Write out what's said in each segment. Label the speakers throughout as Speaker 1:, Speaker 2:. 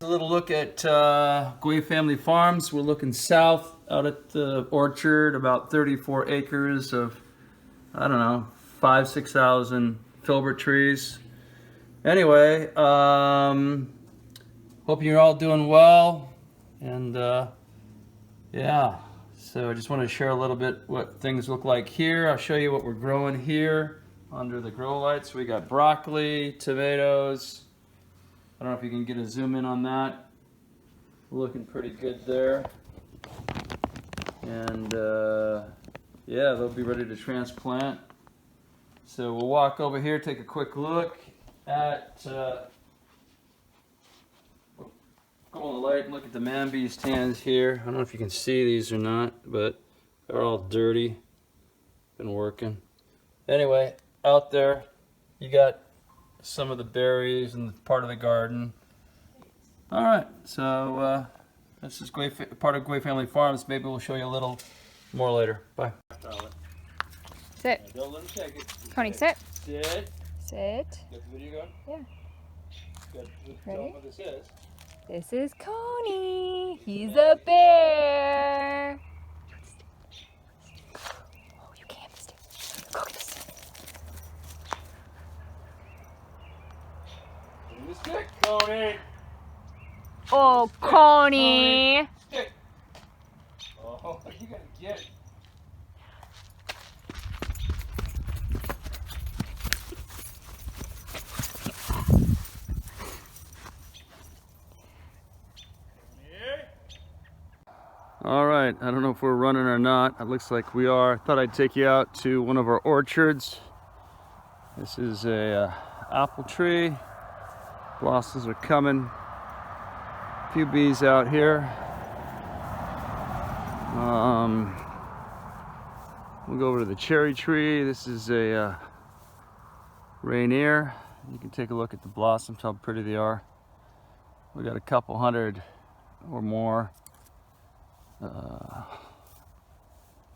Speaker 1: a little look at Guay Family Farms. We're looking south out at the orchard, about 34 acres of, I don't know, 6,000 filbert trees. Anyway, hope you're all doing well, and yeah, so I just want to share a little bit what things look like here. I'll show you what we're growing here under the grow lights. We got broccoli, tomatoes. I don't know if you can get a zoom in on that. Looking pretty good there. And yeah, they'll be ready to transplant. So we'll walk over here, take a quick look at, go on the light and look at the Mamby stands here. I don't know if you can see these or not, but they're all dirty. Been working. Anyway, out there, you got some of the berries and part of the garden. All right, so this is part of Guay Family Farms. Maybe we'll show you a little more later. Bye.
Speaker 2: Sit.
Speaker 1: Don't let him take it.
Speaker 2: Coney, sit.
Speaker 1: Sit.
Speaker 2: Sit.
Speaker 1: Got the video going?
Speaker 2: Yeah.
Speaker 1: Good.
Speaker 2: Ready?
Speaker 1: Tell them what this is.
Speaker 2: This is Coney. He's a bear. Oh, you can't miss it. Go get this.
Speaker 1: Give me the stick, Coney.
Speaker 2: Oh, Coney.
Speaker 1: Stick. Oh, you gotta get it. All right, I don't know if we're running or not. It looks like we are. I thought I'd take you out to one of our orchards. This is a apple tree. Blossoms are coming. A few bees out here. We'll go over to the cherry tree. This is a Rainier. You can take a look at the blossoms, how pretty they are. We got a couple hundred or more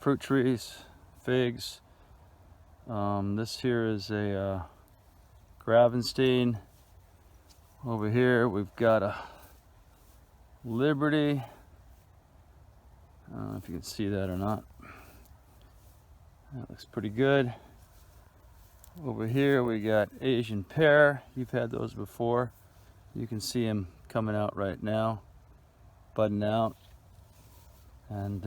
Speaker 1: fruit trees, figs. This here is a Gravenstein. Over here we've got a Liberty. I don't know if you can see that or not. That looks pretty good. Over here we got Asian pear. You've had those before. You can see them coming out right now, budding out. And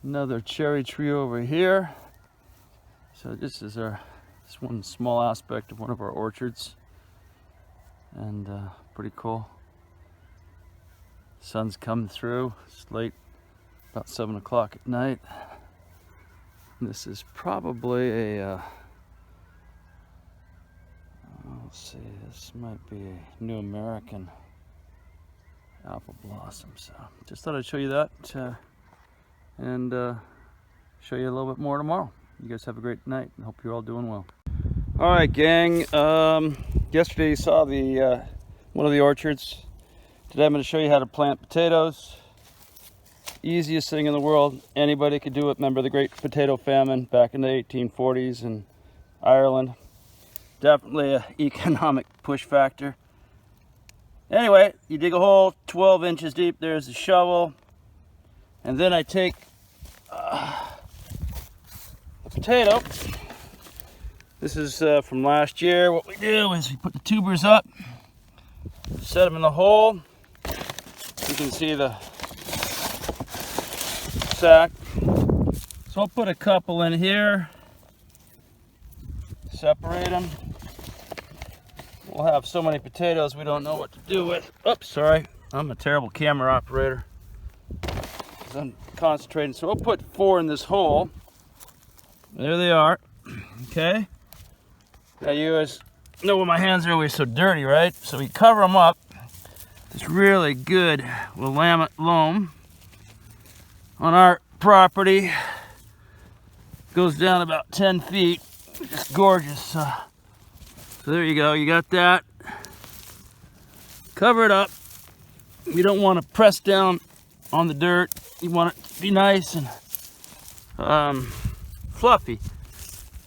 Speaker 1: another cherry tree over here. So this is this one small aspect of one of our orchards, and pretty cool. Sun's coming through. It's late, about 7 o'clock at night. This is probably a let's see, this might be a New American apple blossom. So just thought I'd show you that and show you a little bit more tomorrow. You guys have a great night and hope you're all doing well. All right, gang. Yesterday you saw the one of the orchards. Today I'm going to show you how to plant potatoes. Easiest thing in the world. Anybody could do it. Remember the great potato famine back in the 1840s in Ireland. Definitely an economic push factor. Anyway, you dig a hole 12 inches deep. There's the shovel. And then I take a potato. This is from last year. What we do is we put the tubers up, set them in the hole. You can see the sack. So I'll put a couple in here, separate them. We'll have so many potatoes we don't know what to do with. Oops, sorry. I'm a terrible camera operator because I'm concentrating. So we'll put 4 in this hole. There they are. Okay. Now you guys know my hands are always so dirty, right? So we cover them up. It's really good Willamette loam on our property. Goes down about 10 feet. Just gorgeous. So there you go. You got that. Cover it up. You don't want to press down on the dirt. You want it to be nice and fluffy.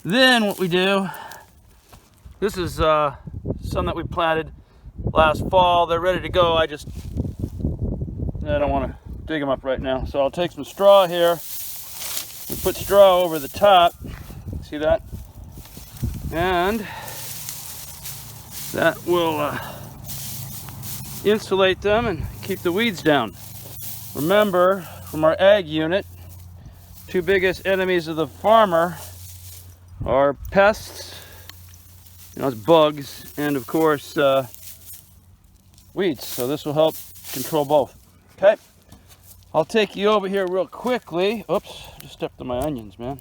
Speaker 1: Then what we do, this is some that we planted last fall. They're ready to go. I don't want to dig them up right now. So I'll take some straw here. We put straw over the top. See that? And that will insulate them and keep the weeds down. Remember, from our ag unit, two biggest enemies of the farmer are pests, it's bugs, and of course weeds. So this will help control both. Okay, I'll take you over here real quickly. Oops, just stepped on my onions, man.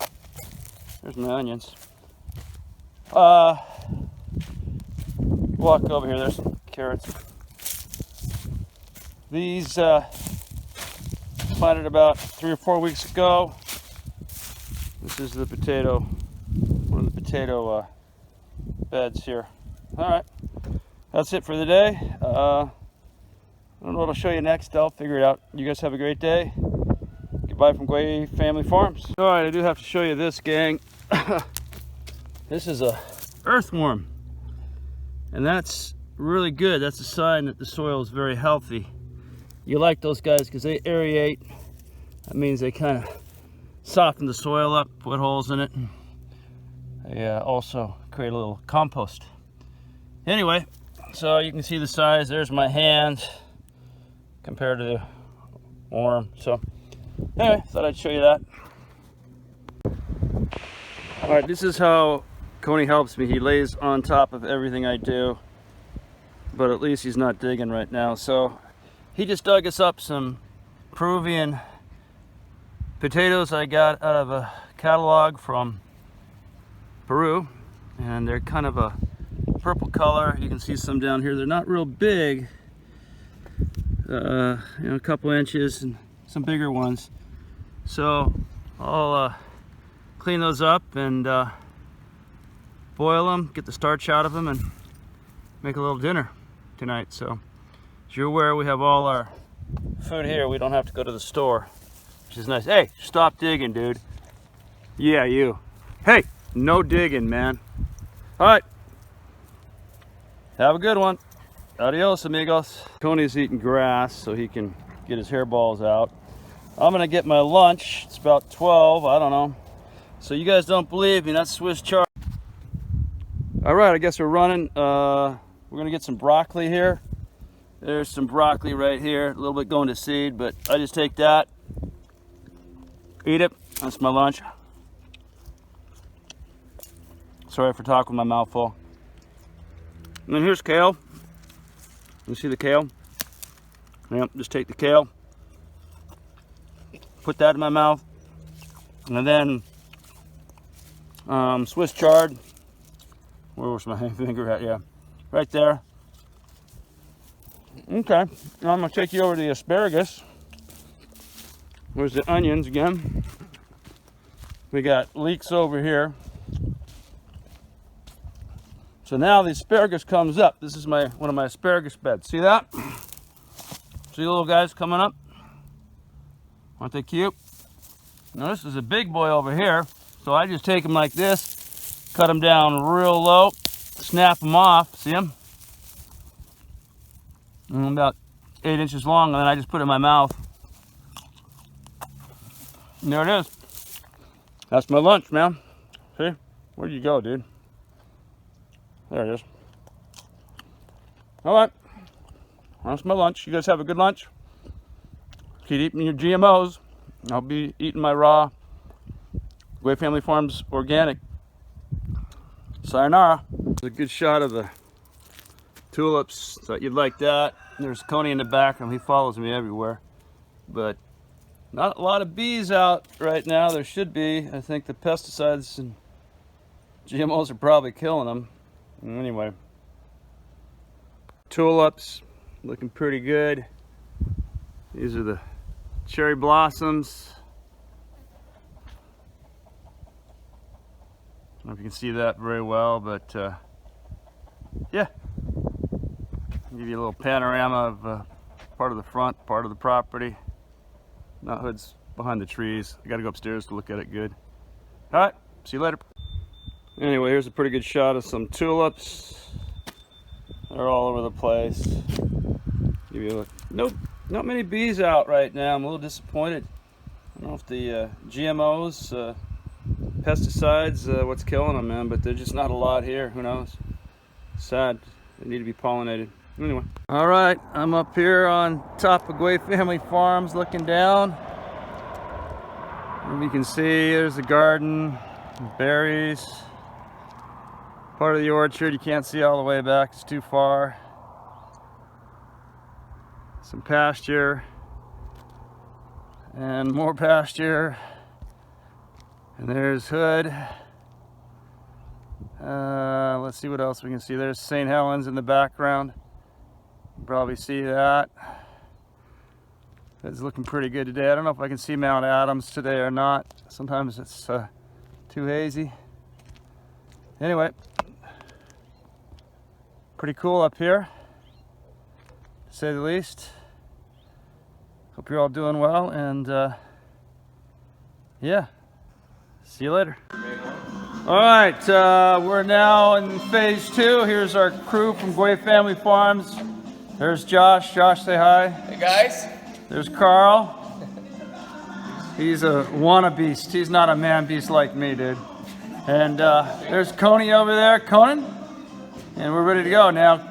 Speaker 1: There's my onions. Walk over here. There's some carrots. These planted about 3 or 4 weeks ago. This is the potato, one of the potato beds here. All right, that's it for the day. I don't know what I'll show you next. I'll figure it out. You guys have a great day. Goodbye from Guay Family Farms. All right, I do have to show you this, gang. This is a earthworm, and that's really good. That's a sign that the soil is very healthy. You like those guys because they aerate. That means they kind of soften the soil up, put holes in it. They also create a little compost. Anyway, so you can see the size. There's my hand compared to the worm. So anyway, thought I'd show you that. All right, this is how Coney helps me. He lays on top of everything I do, but at least he's not digging right now. So he just dug us up some Peruvian potatoes I got out of a catalog from Peru, and they're kind of a purple color. You can see some down here. They're not real big, a couple inches, and some bigger ones. So I'll clean those up and boil them, get the starch out of them, and make a little dinner tonight. So as you're aware, we have all our food here. We don't have to go to the store, which is nice. Hey, stop digging, dude. Yeah, you. Hey, no digging, man. All right. Have a good one. Adios, amigos. Tony's eating grass so he can get his hairballs out. I'm gonna get my lunch. It's about 12, I don't know. So you guys don't believe me, that's Swiss chard. All right, I guess we're running. We're gonna get some broccoli here. There's some broccoli right here, a little bit going to seed, but I just take that, eat it. That's my lunch. Sorry for talking with my mouth full. And then here's kale. You see the kale? Yep, just take the kale, put that in my mouth, and then Swiss chard. Where was my finger at? Yeah, right there. Okay, now I'm gonna take you over to the asparagus. Where's the onions again? We got leeks over here. So now the asparagus comes up. This is one of my asparagus beds. See that? See the little guys coming up? Aren't they cute? Now this is a big boy over here. So I just take them like this, cut them down real low, snap them off. See them? About 8 inches long, and then I just put it in my mouth. And there it is. That's my lunch, man. See? Where'd you go, dude? There it is. All right. That's my lunch. You guys have a good lunch. Keep eating your GMOs. I'll be eating my raw Guay Family Farms organic. Sayonara. It's a good shot of the tulips. Thought you'd like that. There's Coney in the background. He follows me everywhere. But not a lot of bees out right now. There should be. I think the pesticides and GMOs are probably killing them. Anyway, tulips looking pretty good. These are the cherry blossoms. I don't know if you can see that very well, but yeah, I'll give you a little panorama of part of the front, part of the property. Not hoods behind the trees. I gotta go upstairs to look at it good. All right, see you later. Anyway, here's a pretty good shot of some tulips. They're all over the place. Give you a look. Nope, not many bees out right now. I'm a little disappointed. I don't know if the GMOs, pesticides, what's killing them, man, but there's just not a lot here. Who knows? Sad. They need to be pollinated. Anyway. All right, I'm up here on top of Guay Family Farms looking down. And you can see there's the garden, berries, part of the orchard. You can't see all the way back, it's too far. Some pasture and more pasture, and there's Hood. Let's see what else we can see. There's St. Helens in the background. You can probably see that. It's looking pretty good today. I don't know if I can see Mount Adams today or not. Sometimes it's too hazy. Anyway, pretty cool up here, to say the least. Hope you're all doing well, and yeah, see you later. All right, we're now in phase 2. Here's our crew from Guay Family Farms. There's Josh. Josh, say hi.
Speaker 3: Hey guys.
Speaker 1: There's Carl. He's a wanna beast. He's not a man beast like me, dude. And there's Coney over there, Conan. And we're ready to go. Now,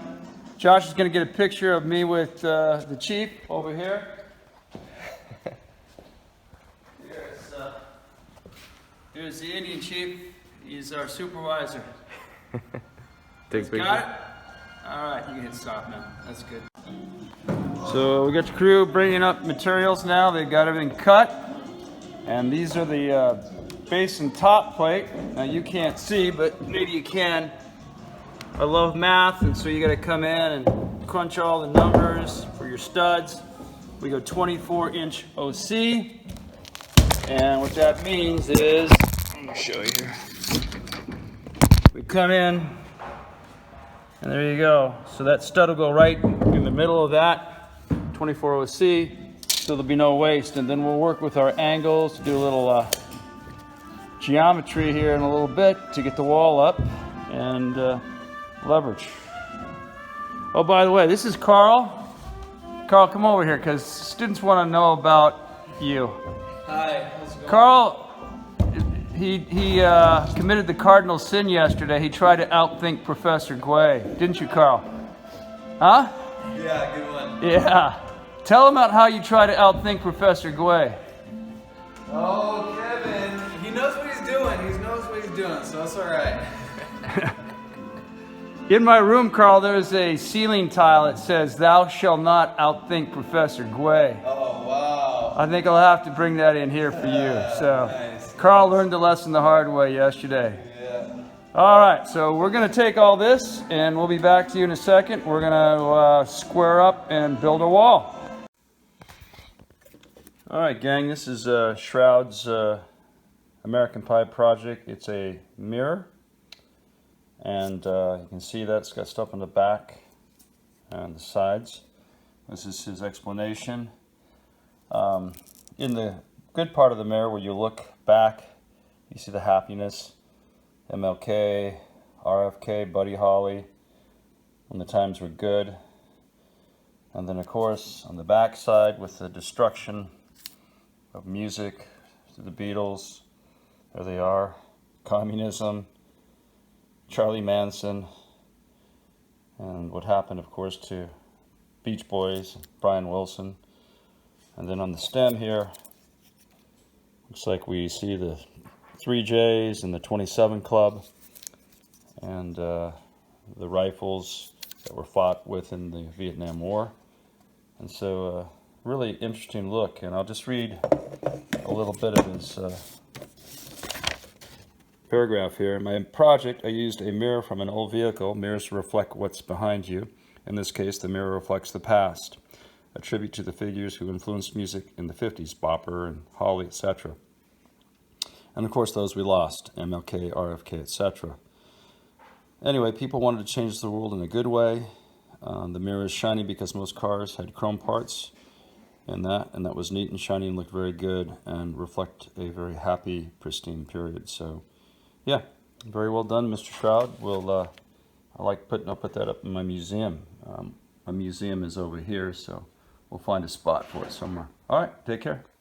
Speaker 1: Josh is gonna get a picture of me with the chief over here. Here's the Indian chief. He's our supervisor.
Speaker 3: Take a
Speaker 1: Got it? All right, you can hit stop now. That's good. So we got the crew bringing up materials now. They've got everything cut. And these are the base and top plate. Now you can't see, but maybe you can. I love math, and so you gotta come in and crunch all the numbers for your studs. We go 24-inch OC. And what that means is, let me show you here. We come in, and there you go. So that stud will go right in the middle of that 24 OC, so there'll be no waste. And then we'll work with our angles to do a little geometry here in a little bit to get the wall up and leverage. Oh, by the way, this is Carl. Carl, come over here because students want to know about you.
Speaker 3: Hi, how's it going?
Speaker 1: Carl, he committed the cardinal sin yesterday. He tried to outthink Professor Guay. Didn't you, Carl? Huh?
Speaker 3: Yeah, good one.
Speaker 1: Yeah. Tell him about how you try to outthink Professor Guay.
Speaker 3: Oh, Kevin, he knows what he's doing. He knows what he's doing, so it's all right.
Speaker 1: In my room, Carl, there's a ceiling tile that says, "Thou shalt not outthink Professor Guay."
Speaker 3: Oh, wow.
Speaker 1: I think I'll have to bring that in here for you. So,
Speaker 3: Nice.
Speaker 1: Carl learned the lesson the hard way yesterday.
Speaker 3: Yeah.
Speaker 1: All right, so we're going to take all this, and we'll be back to you in a second. We're going to square up and build a wall. All right, gang, this is Shroud's American Pie project. It's a mirror, and you can see that it's got stuff on the back and the sides. This is his explanation. In the good part of the mirror where you look back, you see the happiness, MLK, RFK, Buddy Holly, when the times were good. And then of course on the back side with the destruction of music, to the Beatles, there they are, communism, Charlie Manson, and what happened of course to Beach Boys, Brian Wilson. And then on the stem here, looks like we see the 3Js and the 27 Club and the rifles that were fought with in the Vietnam War. And so really interesting look, and I'll just read a little bit of his paragraph here. In my project, I used a mirror from an old vehicle. Mirrors reflect what's behind you. In this case, the mirror reflects the past. A tribute to the figures who influenced music in the 50s, Bopper and Holly, etc. And of course those we lost, MLK, RFK, etc. Anyway, people wanted to change the world in a good way. The mirror is shiny because most cars had chrome parts and that was neat and shiny and looked very good and reflect a very happy, pristine period. So yeah, very well done, Mr. Shroud. I'll put that up in my museum. My museum is over here, so we'll find a spot for it somewhere. All right, take care.